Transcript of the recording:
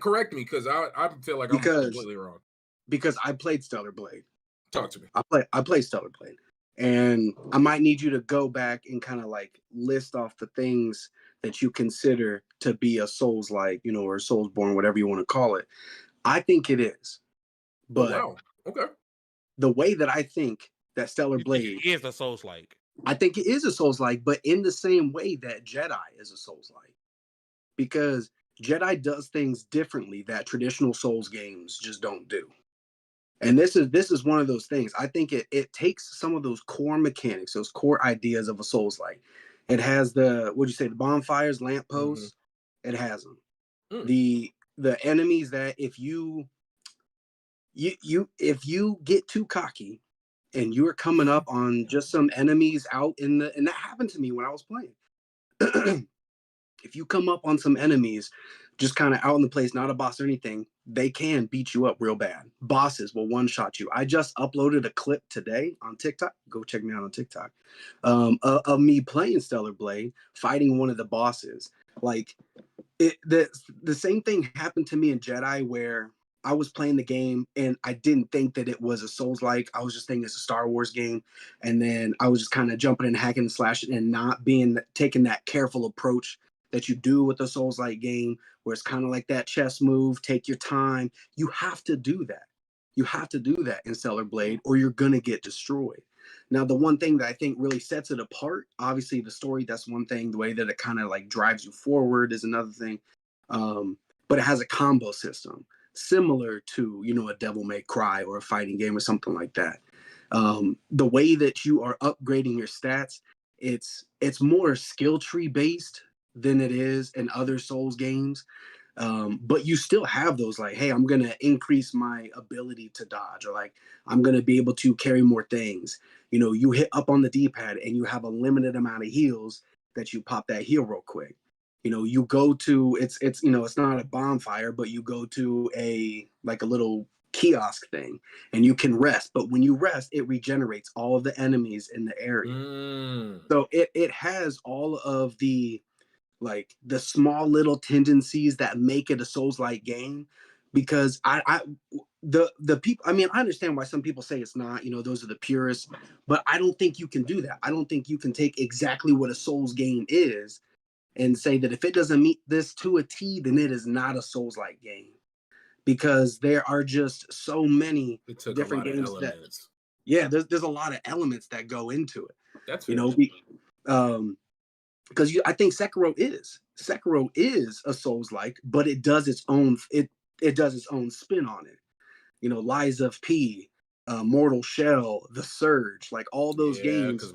correct me because I feel like I'm because completely wrong. I played Stellar Blade. Talk to me. I play Stellar Blade, and I might need you to go back and kind of like list off the things that you consider to be a Souls like, you know, or Soulsborne, whatever you want to call it. I think it is, Oh but wow. Okay. the way that I think that Stellar You think Blade, it is a Souls like? I think it is a Souls like, but in the same way that Jedi is a Souls like, because Jedi does things differently that traditional Souls games just don't do. And this is one of those things. I think it takes some of those core mechanics, those core ideas of a Souls like. It has the, what'd you say, the bonfires, Hmm. lampposts. It has them. Mm. The enemies that if you get too cocky and you're coming up on just some enemies out in the, and that happened to me when I was playing. If you come up on some enemies just kind of out in the place, not a boss or anything, they can beat you up real bad. Bosses will one shot you. I just uploaded a clip today on TikTok. Go check me out on TikTok, of me playing Stellar Blade, fighting one of the bosses. Like the same thing happened to me in Jedi, where I was playing the game and I didn't think that it was a Souls like. I was just thinking it's a Star Wars game, and then I was just kind of jumping and hacking and slashing and not being taking that careful approach that you do with a Souls like game, where it's kind of like that chess move. Take your time. You have to do that. You have to do that in Stellar Blade, or you're gonna get destroyed. Now, the one thing that I think really sets it apart, obviously the story, that's one thing. The way that it kind of like drives you forward is another thing. But it has a combo system similar to, you know, a Devil May Cry or a fighting game or something like that. The way that you are upgrading your stats, it's more skill tree based than it is in other Souls games. But you still have those like, hey, I'm gonna increase my ability to dodge, or like I'm gonna be able to carry more things. You know, you hit up on the D-pad and you have a limited amount of heals that you pop that heal real quick. You know, you go to it's you know, it's not a bonfire, but you go to a like a little kiosk thing and you can rest. But when you rest, it regenerates all of the enemies in the area. Mm. So it has all of the like the small little tendencies that make it a Souls-like game. Because the people, I mean, I understand why some people say it's not, you know, those are the purists, but I don't think you can do that. I don't think you can take exactly what a Souls game is and say that if it doesn't meet this to a T, then it is not a Souls-like game. Because there are just so many It took a different lot of games that, elements. yeah, there's a lot of elements that go into it. That's You fair. know, because I think Sekiro is a Souls like, but it does its own it does its own spin on it. You know, Lies of P, Mortal Shell, The Surge, like all those Yeah, games. because